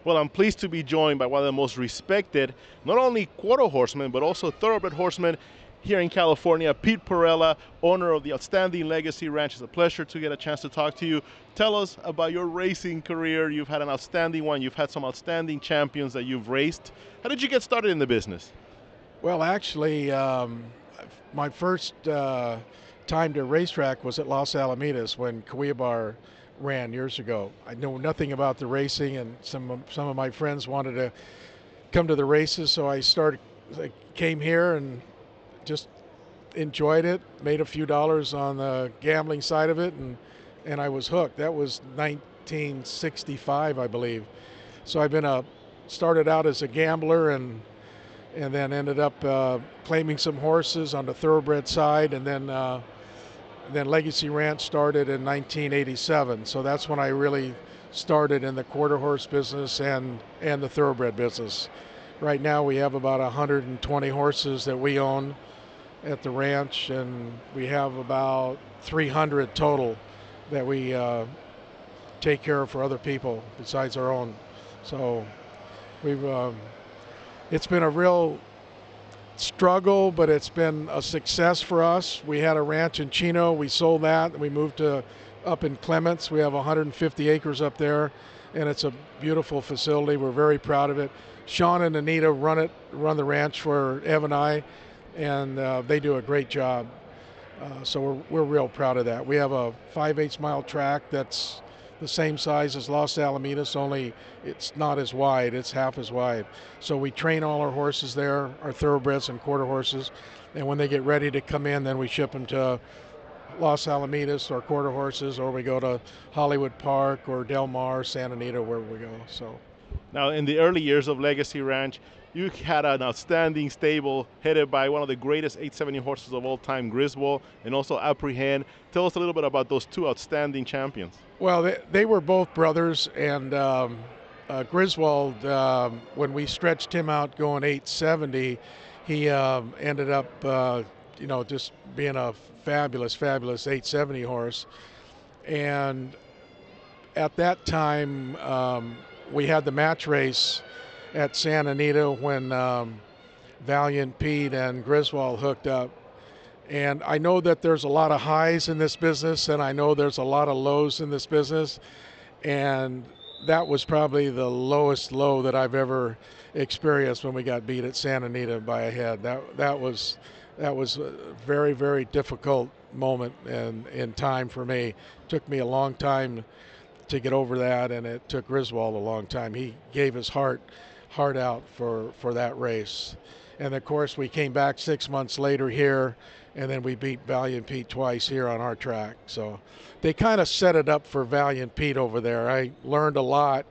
Well, I'm pleased to be joined by one of the most respected, not only quarter horsemen, but also thoroughbred horsemen here in California, Pete Parella, owner of the outstanding Legacy Ranch. It's a pleasure to get a chance to talk to you. Tell us about your racing career. You've had an outstanding one. You've had some outstanding champions that you've raced. How did you get started in the business? Well, actually, my first time to racetrack was at Los Alamitos when Bar ran years ago. I know nothing about the racing, and some of my friends wanted to come to the races, so I came here and just enjoyed it. Made a few dollars on the gambling side of it, and I was hooked. That was 1965, I believe. So I've been started out as a gambler and then ended up claiming some horses on the thoroughbred side, and then Legacy Ranch started in 1987. So that's when I really started in the quarter horse business and the thoroughbred business. Right now we have about 120 horses that we own at the ranch, and we have about 300 total that we take care of for other people besides our own. So we've it's been a real struggle, but it's been a success for us. We had a ranch in Chino. We sold that, and we moved to up in Clements. We have 150 acres up there, and it's a beautiful facility. We're very proud of it. Sean and Anita run the ranch for Ev and I, and they do a great job. So we're real proud of that. We have a 5/8 mile track that's the same size as Los Alamitos, only it's not as wide, it's half as wide. So we train all our horses there, our thoroughbreds and quarter horses, and when they get ready to come in, then we ship them to Los Alamitos or quarter horses, or we go to Hollywood Park or Del Mar, Santa Anita, wherever we go. So Now, in the early years of Legacy Ranch, you had an outstanding stable headed by one of the greatest 870 horses of all time, Griswold, and also Apprehend. Tell us a little bit about those two outstanding champions. well, they were both brothers, and Griswold, when we stretched him out going 870, he ended up, just being a fabulous, fabulous 870 horse. And at that time, we had the match race at Santa Anita when Valiant Pete and Griswold hooked up. And I know that there's a lot of highs in this business, and I know there's a lot of lows in this business. And that was probably the lowest low that I've ever experienced when we got beat at Santa Anita by a head. That was a very, very difficult moment in time for me. It took me a long time to get over that, and it took Griswold a long time. He gave his heart out for that race. And of course we came back 6 months later here, and then we beat Valiant Pete twice here on our track. So they kind of set it up for Valiant Pete over there. I learned a lot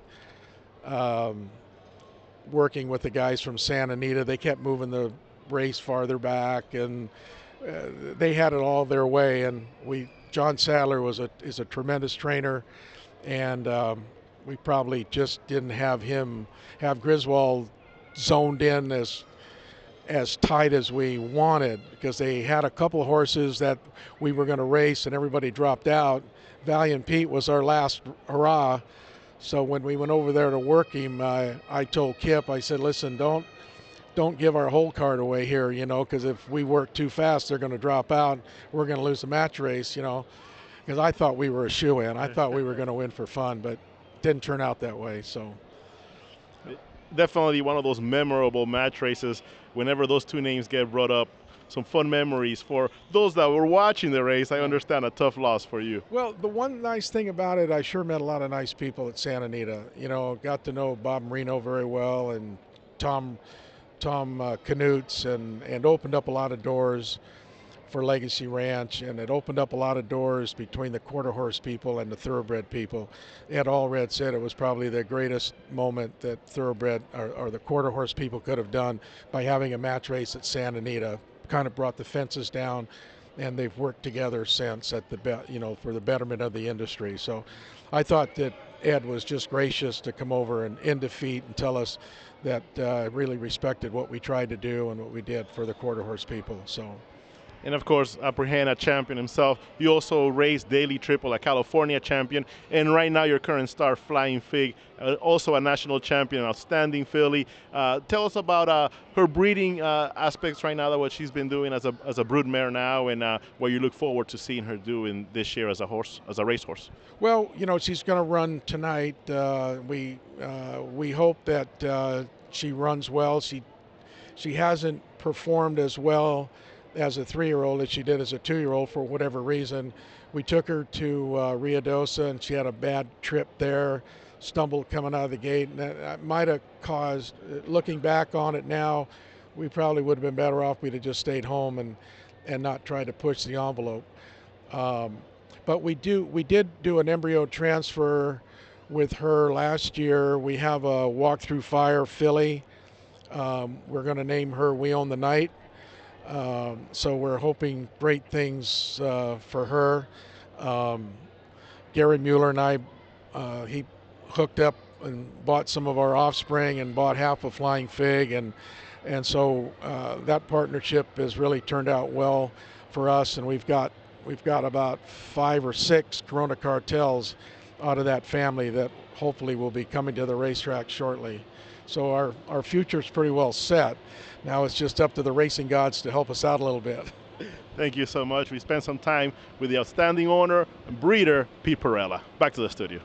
working with the guys from Santa Anita. They kept moving the race farther back, and they had it all their way. And John Sadler is a tremendous trainer, and we probably just didn't have Griswold zoned in as tight as we wanted, because they had a couple of horses that we were going to race and everybody dropped out. Valiant Pete was our last hurrah. So when we went over there to work him, I told Kip, I said, listen, don't give our whole card away here, because if we work too fast, they're going to drop out. We're going to lose the match race, because I thought we were a shoe-in. I thought we were going to win for fun, but it didn't turn out that way. So Definitely one of those memorable match races. Whenever those two names get brought up, some fun memories for those that were watching the race. I understand a tough loss for you. Well, the one nice thing about it, I sure met a lot of nice people at Santa Anita. Got to know Bob Marino very well, and Tom Knutz, and opened up a lot of doors for Legacy Ranch, and it opened up a lot of doors between the quarter horse people and the thoroughbred people. Ed Allred said it was probably the greatest moment that thoroughbred or the quarter horse people could have done by having a match race at Santa Anita. Kind of brought the fences down, and they've worked together since at for the betterment of the industry. So I thought that Ed was just gracious to come over and in defeat and tell us that really respected what we tried to do and what we did for the quarter horse people. So and of course apprehend a champion himself. You also race Daily Triple, a California champion, and right now your current star, Flying Fig, also a national champion, outstanding filly. Tell us about her breeding aspects right now, that what she's been doing as a brood mare now, and what you look forward to seeing her do in this year as a horse, as a racehorse. Well, she's going to run tonight. We hope that she runs well. She hasn't performed as well as a 3-year-old as she did as a 2-year-old for whatever reason. We took her to Ruidoso, and she had a bad trip there, stumbled coming out of the gate, and that might have caused, looking back on it now, we probably would have been better off if we'd have just stayed home and not tried to push the envelope. But we did do an embryo transfer with her last year. We have a Walk Through Fire filly. We're going to name her We Own the Night. So we're hoping great things for her. Gary Mueller and I, he hooked up and bought some of our offspring and bought half of Flying Fig, and so that partnership has really turned out well for us, and we've got about 5 or 6 Corona cartels out of that family that hopefully will be coming to the racetrack shortly. So our future's pretty well set. Now it's just up to the racing gods to help us out a little bit. Thank you so much. We spent some time with the outstanding owner and breeder, Pete Parella. Back to the studio.